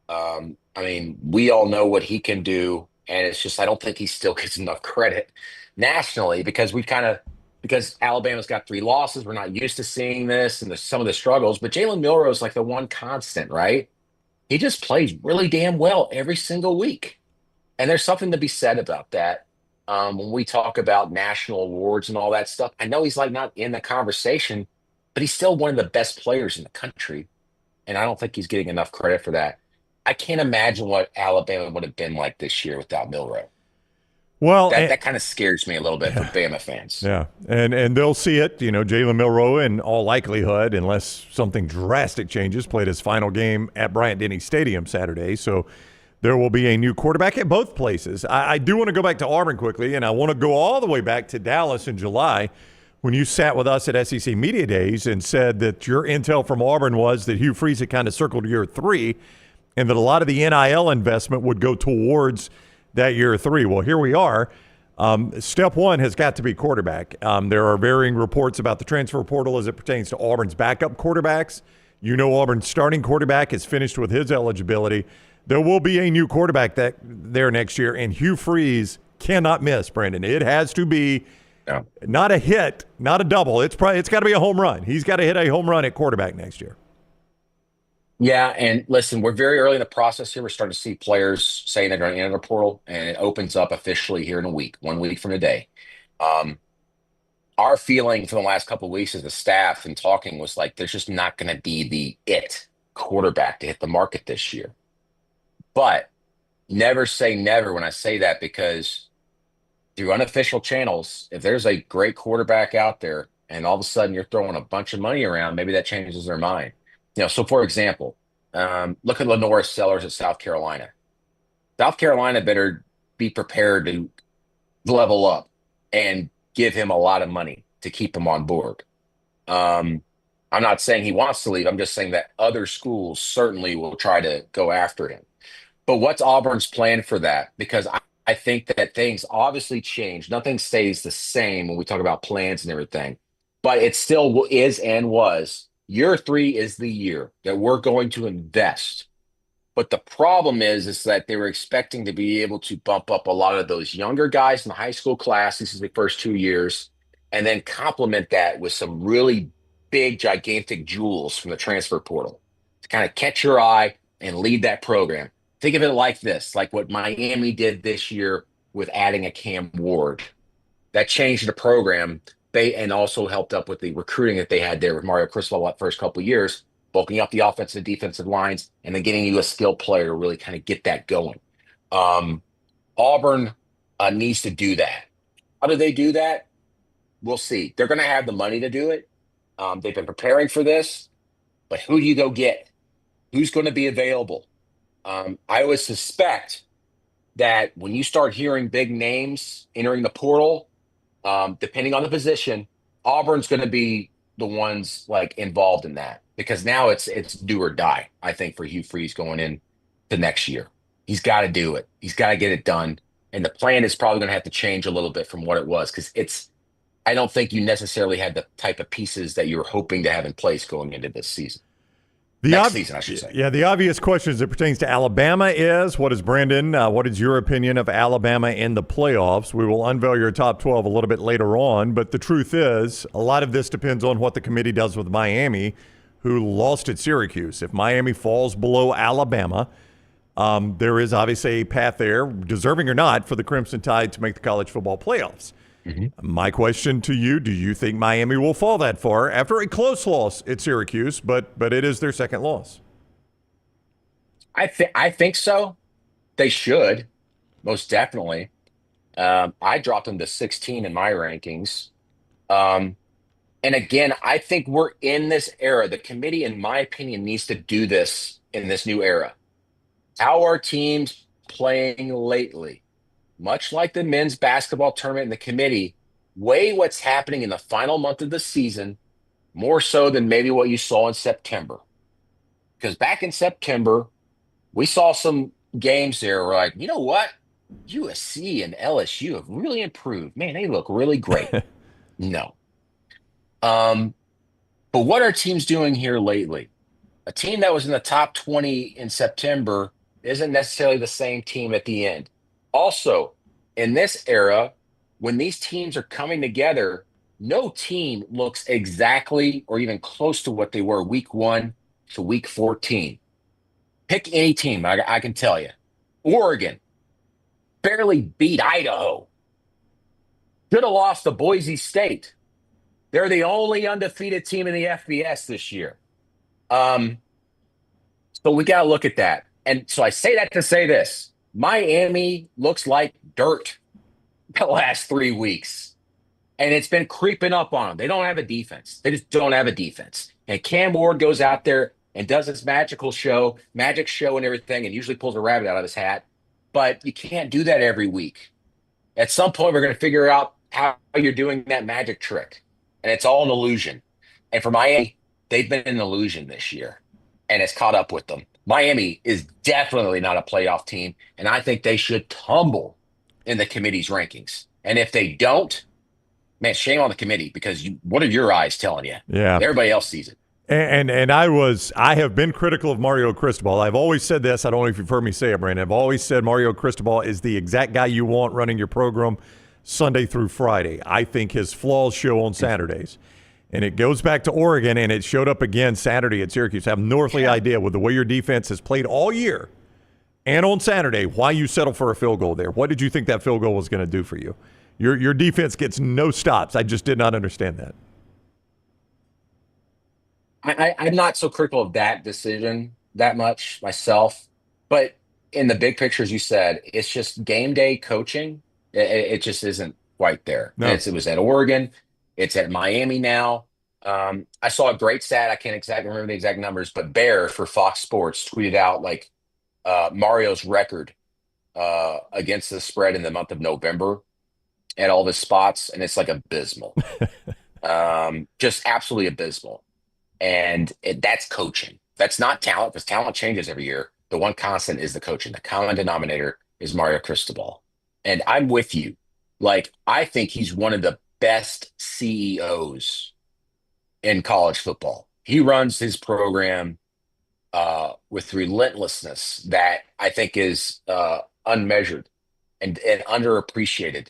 I mean, we all know what he can do, and it's just I don't think he still gets enough credit nationally because Alabama's got 3 losses. We're not used to seeing this and some of the struggles, but Jalen Milroe is the one constant, right? He just plays really damn well every single week, and there's something to be said about that. When we talk about national awards and all that stuff, I know he's not in the conversation, but he's still one of the best players in the country, and I don't think he's getting enough credit for that. I can't imagine what Alabama would have been like this year without Milroe. Well, that kind of scares me a little bit for Bama fans. Yeah, and they'll see it. Jalen Milroe, in all likelihood, unless something drastic changes, played his final game at Bryant-Denny Stadium Saturday. So there will be a new quarterback at both places. I do want to go back to Auburn quickly, and I want to go all the way back to Dallas in July when you sat with us at SEC Media Days and said that your intel from Auburn was that Hugh Freeze had kind of circled year 3 and that a lot of the NIL investment would go towards that year 3. Well, here we are. Step 1 has got to be quarterback. There are varying reports about the transfer portal as it pertains to Auburn's backup quarterbacks. Auburn's starting quarterback is finished with his eligibility. There will be a new quarterback there next year, and Hugh Freeze cannot miss, Brandon. It has to be No. Not a hit, not a double. It's got to be a home run. He's got to hit a home run at quarterback next year. Yeah, and listen, we're very early in the process here. We're starting to see players saying they're going to enter the portal, and it opens up officially here in 1 week from today. Our feeling for the last couple of weeks as the staff and talking was like, there's just not going to be the quarterback to hit the market this year. But never say never when I say that, because through unofficial channels, if there's a great quarterback out there and all of a sudden you're throwing a bunch of money around, maybe that changes their mind. So for example, look at Lenore Sellers at South Carolina. South Carolina better be prepared to level up and give him a lot of money to keep him on board. I'm not saying he wants to leave. I'm just saying that other schools certainly will try to go after him. But what's Auburn's plan for that? Because I think that things obviously change. Nothing stays the same when we talk about plans and everything. But it still is and was. Year 3 is the year that we're going to invest. But the problem is that they were expecting to be able to bump up a lot of those younger guys in the high school class. This is the first 2 years. And then complement that with some really big, gigantic jewels from the transfer portal to kind of catch your eye and lead that program. Think of it like this, like what Miami did this year with adding a Cam Ward. That changed the program. And also helped up with the recruiting that they had there with Mario Cristobal that first couple of years, bulking up the offensive and defensive lines, and then getting you a skilled player to really kind of get that going. Auburn needs to do that. How do they do that? We'll see. They're going to have the money to do it. They've been preparing for this, but who do you go get? Who's going to be available? I would suspect that when you start hearing big names entering the portal, depending on the position, Auburn's going to be the ones like involved in that, because now it's do or die, I think, for Hugh Freeze going in the next year. He's got to do it. He's got to get it done. And the plan is probably going to have to change a little bit from what it was, because I don't think you necessarily had the type of pieces that you were hoping to have in place going into this season. Next season, I should say. Yeah, the obvious question as it pertains to Alabama is, what is your opinion of Alabama in the playoffs? We will unveil your top 12 a little bit later on, but the truth is, a lot of this depends on what the committee does with Miami, who lost at Syracuse. If Miami falls below Alabama, there is obviously a path there, deserving or not, for the Crimson Tide to make the college football playoffs. Mm-hmm. My question to you, do you think Miami will fall that far after a close loss at Syracuse, but it is their second loss? I think so. They should, most definitely. I dropped them to 16 in my rankings. And again, I think we're in this era. The committee, in my opinion, needs to do this in this new era. How are teams playing lately? Much like the men's basketball tournament and the committee, weigh what's happening in the final month of the season more so than maybe what you saw in September. Because back in September, we saw some games there where, like, you know what? USC and LSU have really improved. Man, they look really great. No. But what are teams doing here lately? A team that was in the top 20 in September isn't necessarily the same team at the end. Also, in this era, when these teams are coming together, no team looks exactly or even close to what they were week 1 to week 14. Pick any team, I can tell you. Oregon barely beat Idaho. Should have lost to Boise State. They're the only undefeated team in the FBS this year. So we got to look at that. And so I say that to say this. Miami looks like dirt the last 3 weeks, and it's been creeping up on them. They don't have a defense. They just don't have a defense. And Cam Ward goes out there and does his magic show and everything, and usually pulls a rabbit out of his hat. But you can't do that every week. At some point, we're going to figure out how you're doing that magic trick, and it's all an illusion. And for Miami, they've been an illusion this year, and it's caught up with them. Miami is definitely not a playoff team, and I think they should tumble in the committee's rankings. And if they don't, man, shame on the committee, because what are your eyes telling you? Yeah. Everybody else sees it. And I have been critical of Mario Cristobal. I've always said this. I don't know if you've heard me say it, Brandon. I've always said Mario Cristobal is the exact guy you want running your program. Sunday through Friday. I think his flaws show on Saturdays. And it goes back to Oregon, and it showed up again Saturday at Syracuse. I have no earthly idea with the way your defense has played all year and on Saturday why you settled for a field goal there. What did you think that field goal was going to do for you? Your defense gets no stops. I just did not understand that. I'm not so critical of that decision that much myself, but in the big picture, as you said, it's just game day coaching. It just isn't quite there. No. It was at Oregon. It's at Miami now. I saw a great stat. I can't exactly remember the exact numbers, but Bear for Fox Sports tweeted out like Mario's record against the spread in the month of November at all the spots, and it's like abysmal. Just absolutely abysmal. And that's coaching. That's not talent, because talent changes every year. The one constant is the coaching. The common denominator is Mario Cristobal. And I'm with you. Like, I think he's one of the best CEOs in college football. He runs his program with relentlessness that I think is unmeasured and underappreciated.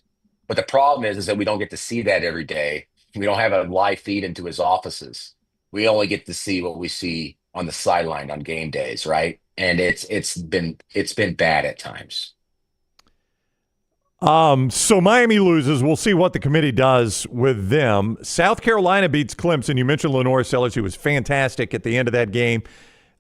But the problem is that we don't get to see that every day. We don't have a live feed into his offices. We only get to see what we see on the sideline on game days, right? And it's been bad at times. So Miami loses. We'll see what the committee does with them. South Carolina beats Clemson. You mentioned Lenore Sellers, who was fantastic at the end of that game.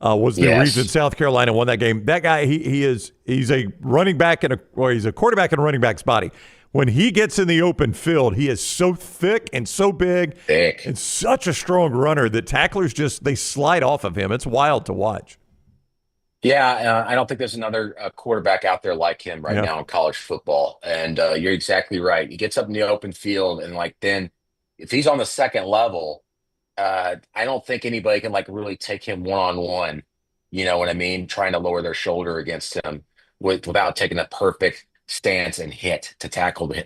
Was the reason South Carolina won that game. That guy, he's a running back he's a quarterback in a running back's body. When he gets in the open field, he is so thick and so big and such a strong runner that tacklers they slide off of him. It's wild to watch. Yeah, I don't think there's another quarterback out there like him right now in college football. And you're exactly right. He gets up in the open field, and then if he's on the second level, I don't think anybody can really take him one-on-one. You know what I mean? Trying to lower their shoulder against him without taking a perfect stance and hit to tackle him.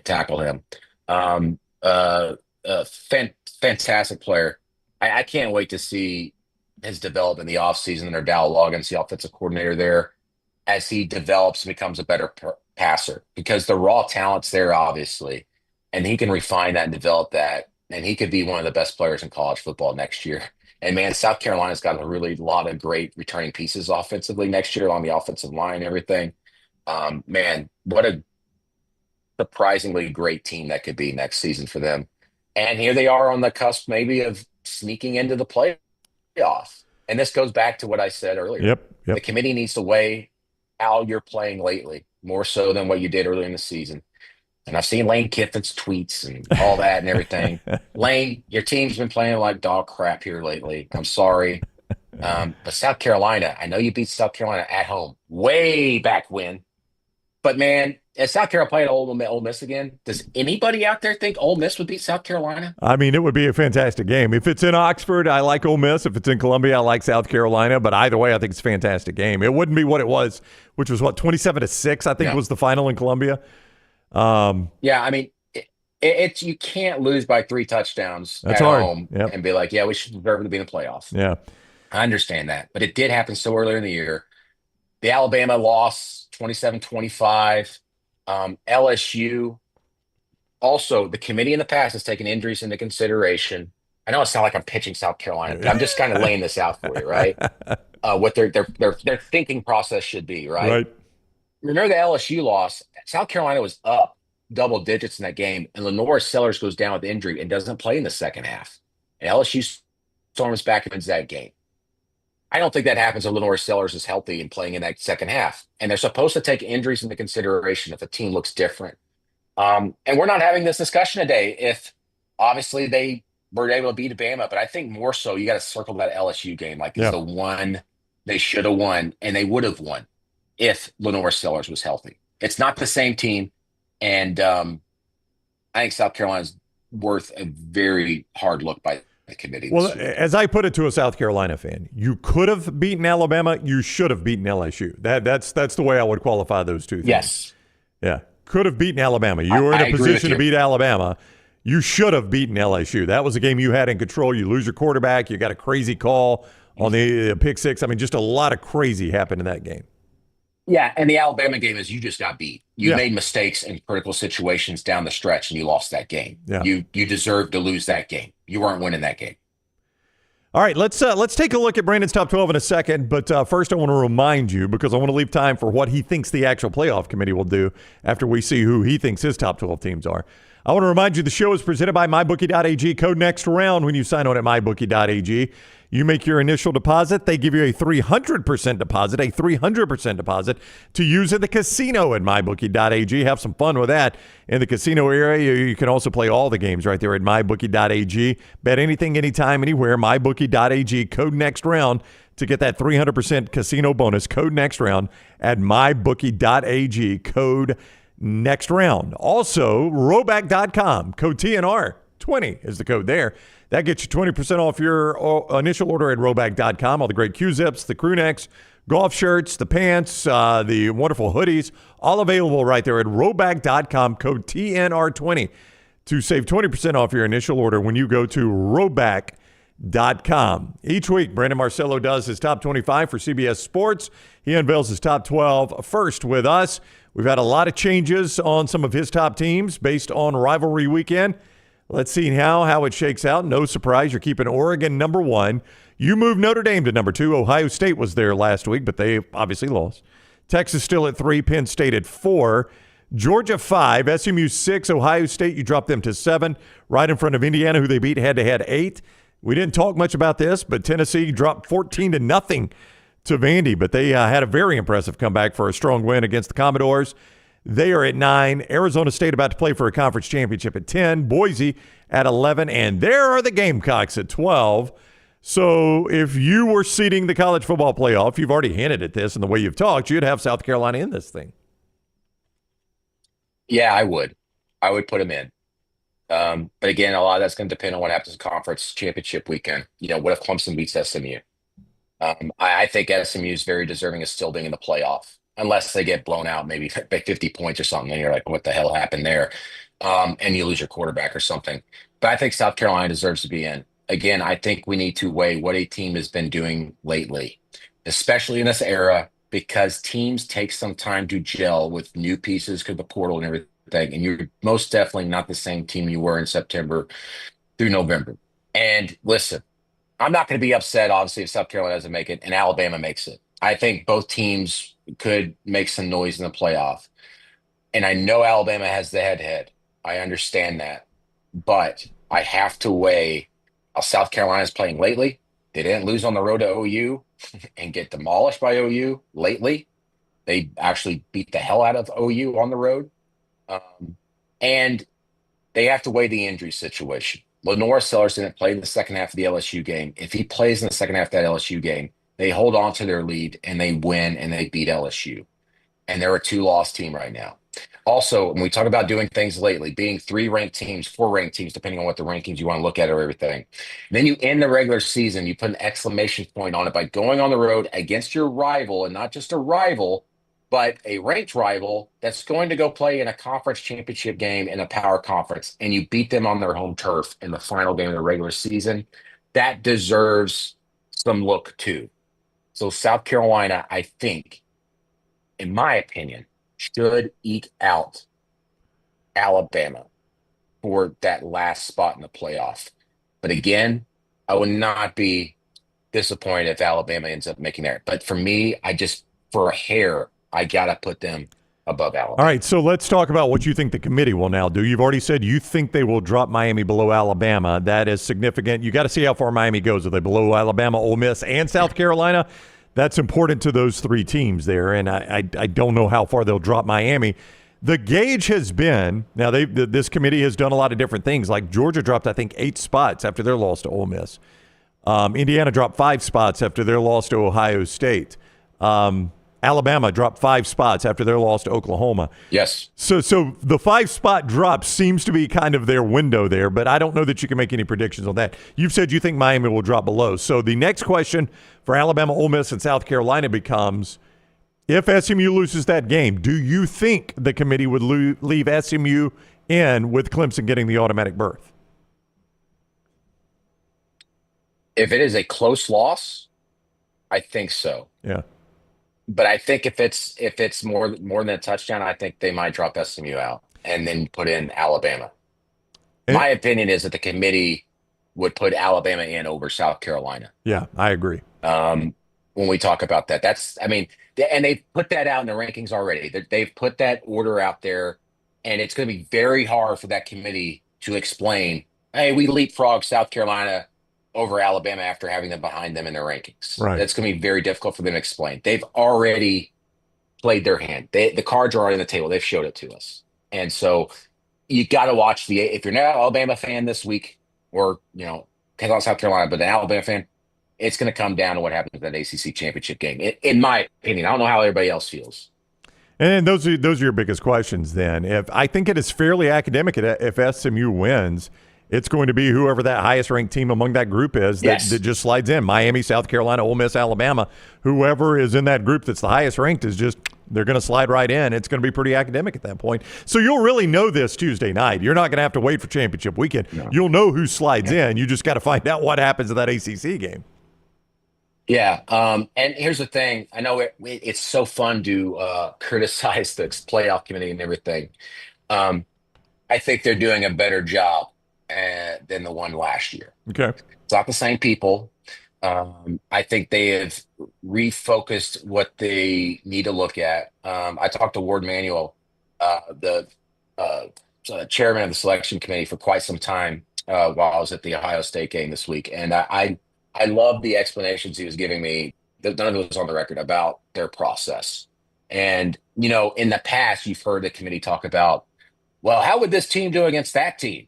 Fantastic player. I can't wait to see his development in the offseason under Dow Loggins, the offensive coordinator there, as he develops and becomes a better passer, because the raw talent's there, obviously, and he can refine that and develop that, and he could be one of the best players in college football next year. And, man, South Carolina's got a lot of great returning pieces offensively next year on the offensive line and everything. Man, what a surprisingly great team that could be next season for them. And here they are on the cusp maybe of sneaking into the playoff. And this goes back to what I said earlier. Yep. The committee needs to weigh how you're playing lately, more so than what you did earlier in the season. And I've seen Lane Kiffin's tweets and all that and everything. Lane, your team's been playing like dog crap here lately. I'm sorry. But South Carolina, I know you beat South Carolina at home way back when. But, man, as South Carolina played Ole Miss again, does anybody out there think Ole Miss would beat South Carolina? I mean, it would be a fantastic game. If it's in Oxford, I like Ole Miss. If it's in Columbia, I like South Carolina. But either way, I think it's a fantastic game. It wouldn't be what it was, which was, 27-6, I think was the final in Columbia. Yeah, I mean, it's you can't lose by 3 touchdowns at home and be like, yeah, we should deserve to be in the playoffs. Yeah. I understand that. But it did happen so earlier in the year. The Alabama loss, 27-25. LSU, also, the committee in the past has taken injuries into consideration. I know it sounds like I'm pitching South Carolina, but I'm just kind of laying this out for you, right? What their thinking process should be, right? Remember the LSU loss? South Carolina was up double digits in that game, and Lenore Sellers goes down with injury and doesn't play in the second half. And LSU storms back and wins that game. I don't think that happens if Lenore Sellers is healthy and playing in that second half. And they're supposed to take injuries into consideration if a team looks different. And we're not having this discussion today if obviously they were able to beat Bama, but I think more so you got to circle that LSU game like it's the one they should have won, and they would have won if Lenore Sellers was healthy. It's not the same team, and I think South Carolina's worth a very hard look by the committee. Well, as I put it to a South Carolina fan, you could have beaten Alabama. You should have beaten LSU. That's the way I would qualify those two things. Yes. Yeah. Could have beaten Alabama. You were in a position to beat Alabama. You should have beaten LSU. That was a game you had in control. You lose your quarterback. You got a crazy call on the pick six. I mean, just a lot of crazy happened in that game. Yeah, and the Alabama game is you just got beat. You Yeah. made mistakes in critical situations down the stretch, and you lost that game. Yeah. You deserve to lose that game. You weren't winning that game. All right, let's take a look at Brandon's top 12 in a second. But first, I want to remind you, because I want to leave time for what he thinks the actual playoff committee will do after we see who he thinks his top 12 teams are. I want to remind you the show is presented by MyBookie.ag. Code next round when you sign on at MyBookie.ag. You make your initial deposit. They give you a 300% deposit, a 300% deposit to use at the casino at MyBookie.ag. Have some fun with that. In the casino area, you can also play all the games right there at MyBookie.ag. Bet anything, anytime, anywhere. MyBookie.ag. Code next round to get that 300% casino bonus. Code next round at MyBookie.ag. Code next round. Also, Roback.com. Code TNR20 is the code there. That gets you 20% off your initial order at Roback.com. All the great Q-zips, the crew necks, golf shirts, the pants, the wonderful hoodies, all available right there at Roback.com. Code TNR20 to save 20% off your initial order when you go to Roback.com. Each week, Brandon Marcello does his top 25 for CBS Sports. He unveils his top 12 first with us. We've had a lot of changes on some of his top teams based on rivalry weekend. Let's see how it shakes out. No surprise, you're keeping Oregon number 1. You moved Notre Dame to number 2. Ohio State was there last week, but they obviously lost. Texas still at 3. Penn State at 4. Georgia 5. SMU 6. Ohio State, you dropped them to 7. Right in front of Indiana, who they beat head-to-head 8. We didn't talk much about this, but Tennessee dropped 14-0 to Vandy, but they had a very impressive comeback for a strong win against the Commodores. They are at 9. Arizona State about to play for a conference championship at 10. Boise at 11. And there are the Gamecocks at 12. So if you were seeding the college football playoff, you've already hinted at this in the way you've talked, you'd have South Carolina in this thing. Yeah, I would. I would put them in. But again, a lot of that's going to depend on what happens in conference championship weekend. What if Clemson beats SMU? I think SMU is very deserving of still being in the playoff. Unless they get blown out, maybe by 50 points or something, and you're like, what the hell happened there? And you lose your quarterback or something. But I think South Carolina deserves to be in. Again, I think we need to weigh what a team has been doing lately, especially in this era, because teams take some time to gel with new pieces because of the portal and everything. And you're most definitely not the same team you were in September through November. And listen, I'm not going to be upset, obviously, if South Carolina doesn't make it and Alabama makes it. I think both teams could make some noise in the playoff. And I know Alabama has the head-to-head. I understand that. But I have to weigh how South Carolina is playing lately. They didn't lose on the road to OU and get demolished by OU lately. They actually beat the hell out of OU on the road. And they have to weigh the injury situation. Lenore Sellers didn't play in the second half of the LSU game. If he plays in the second half of that LSU game, they hold on to their lead and they win and they beat LSU. And they're a 2-loss team right now. Also, when we talk about doing things lately, being 3 ranked teams, 4 ranked teams, depending on what the rankings you want to look at or everything. And then you end the regular season, you put an exclamation point on it by going on the road against your rival, and not just a rival, but a ranked rival that's going to go play in a conference championship game in a power conference, and you beat them on their home turf in the final game of the regular season. That deserves some look too. So South Carolina, I think, in my opinion, should eke out Alabama for that last spot in the playoff. But again, I would not be disappointed if Alabama ends up making that. But for me, for a hair, I got to put them above Alabama. All right, so let's talk about what you think the committee will now do. You've already said you think they will drop Miami below Alabama. That is significant. You got to see how far Miami goes. Are they below Alabama, Ole Miss, and South Carolina? That's important to those 3 teams there, and I don't know how far they'll drop Miami. The gauge has been, now this committee has done a lot of different things, like Georgia dropped, I think, 8 spots after their loss to Ole Miss. Indiana dropped 5 spots after their loss to Ohio State. Alabama dropped 5 spots after their loss to Oklahoma. Yes. So the 5-spot drop seems to be kind of their window there, but I don't know that you can make any predictions on that. You've said you think Miami will drop below. So the next question for Alabama, Ole Miss, and South Carolina becomes, if SMU loses that game, do you think the committee would leave SMU in with Clemson getting the automatic berth? If it is a close loss, I think so. Yeah. But I think if it's more than a touchdown, I think they might drop SMU out and then put in Alabama. My opinion is that the committee would put Alabama in over South Carolina. Yeah, I agree. When we talk about that, and they've put that out in the rankings already. They've put that order out there, and it's going to be very hard for that committee to explain, hey, we leapfrogged South Carolina over Alabama after having them behind them in their rankings. Right. That's going to be very difficult for them to explain. They've already played their hand. The cards are already on the table. They've showed it to us. And so you got to watch if you're not an Alabama fan this week, or, South Carolina, but an Alabama fan, it's going to come down to what happens in that ACC championship game, in my opinion. I don't know how everybody else feels. And those are your biggest questions then. If I think it is fairly academic, if SMU wins, it's going to be whoever that highest ranked team among that group is that just slides in. Miami, South Carolina, Ole Miss, Alabama. Whoever is in that group that's the highest ranked is they're going to slide right in. It's going to be pretty academic at that point. So you'll really know this Tuesday night. You're not going to have to wait for championship weekend. No. You'll know who slides in. You just got to find out what happens in that ACC game. Yeah. And here's the thing. I know it's so fun to criticize the playoff committee and everything. I think they're doing a better job than the one last year. Okay. It's not the same people. I think they have refocused what they need to look at. I talked to Ward Manuel, the chairman of the selection committee, for quite some time while I was at the Ohio State game this week. And I love the explanations he was giving me. None of it was on the record about their process. And, in the past, you've heard the committee talk about, well, how would this team do against that team?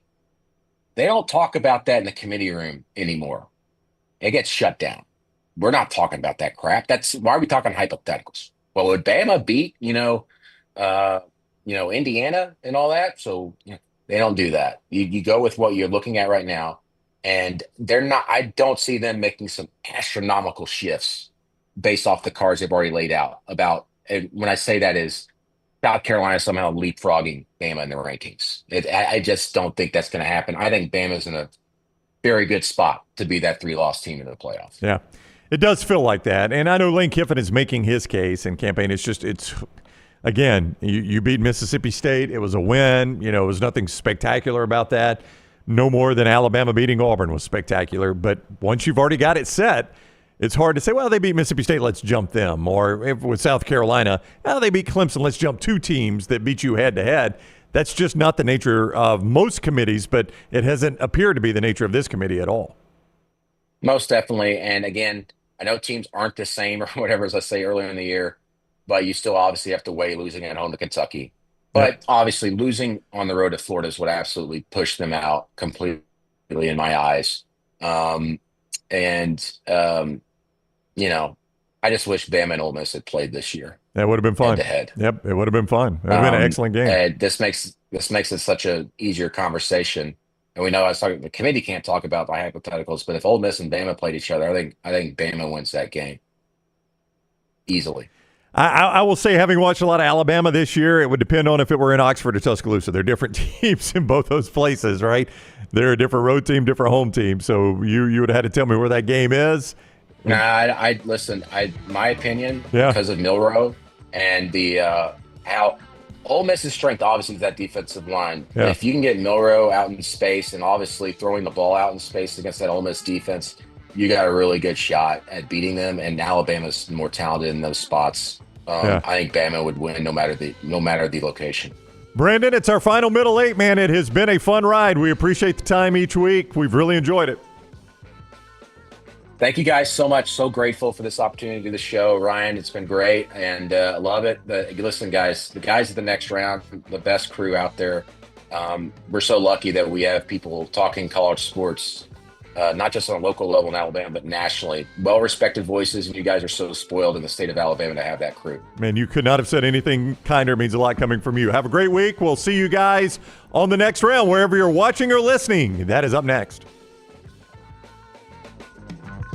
They don't talk about that in the committee room anymore. It gets shut down. We're not talking about that crap. Why are we talking hypotheticals? Well, would Bama beat, Indiana and all that? So they don't do that. You go with what you're looking at right now, and I don't see them making some astronomical shifts based off the cards they've already laid out about, and when I say that is South Carolina somehow leapfrogging Bama in the rankings. I just don't think that's going to happen. I think Bama's in a very good spot to be that 3-loss team in the playoffs. Yeah, it does feel like that. And I know Lane Kiffin is making his case and campaign. Again, you beat Mississippi State. It was a win. It was nothing spectacular about that. No more than Alabama beating Auburn was spectacular. But once you've already got it set, it's hard to say, well, they beat Mississippi State, let's jump them. Or if with South Carolina, they beat Clemson, let's jump two teams that beat you head-to-head. That's just not the nature of most committees, but it hasn't appeared to be the nature of this committee at all. Most definitely. And again, I know teams aren't the same or whatever, as I say earlier in the year, but you still obviously have to weigh losing at home to Kentucky. But obviously losing on the road to Florida is what absolutely pushed them out completely in my eyes. I just wish Bama and Ole Miss had played this year. That would have been fun. Head-to-head. Yep, it would have been fun. It would have been an excellent game. This makes it such an easier conversation. And we know the committee can't talk about the hypotheticals, but if Ole Miss and Bama played each other, I think Bama wins that game easily. I will say, having watched a lot of Alabama this year, it would depend on if it were in Oxford or Tuscaloosa. They're different teams in both those places, right? They're a different road team, different home team. So you would have had to tell me where that game is. Nah, listen. My opinion, because of Milroe and how Ole Miss's strength obviously is that defensive line. Yeah. If you can get Milroe out in space and obviously throwing the ball out in space against that Ole Miss defense, you got a really good shot at beating them. And Alabama's more talented in those spots. I think Bama would win no matter the location. Brandon, it's our final Middle Eight, man. It has been a fun ride. We appreciate the time each week. We've really enjoyed it. Thank you guys so much. So grateful for this opportunity to do the show. Ryan, it's been great, and I love it. Listen, guys, the guys at the Next Round, the best crew out there. We're so lucky that we have people talking college sports, not just on a local level in Alabama, but nationally. Well-respected voices, and you guys are so spoiled in the state of Alabama to have that crew. Man, you could not have said anything kinder. It means a lot coming from you. Have a great week. We'll see you guys on the Next Round, wherever you're watching or listening. That is up next.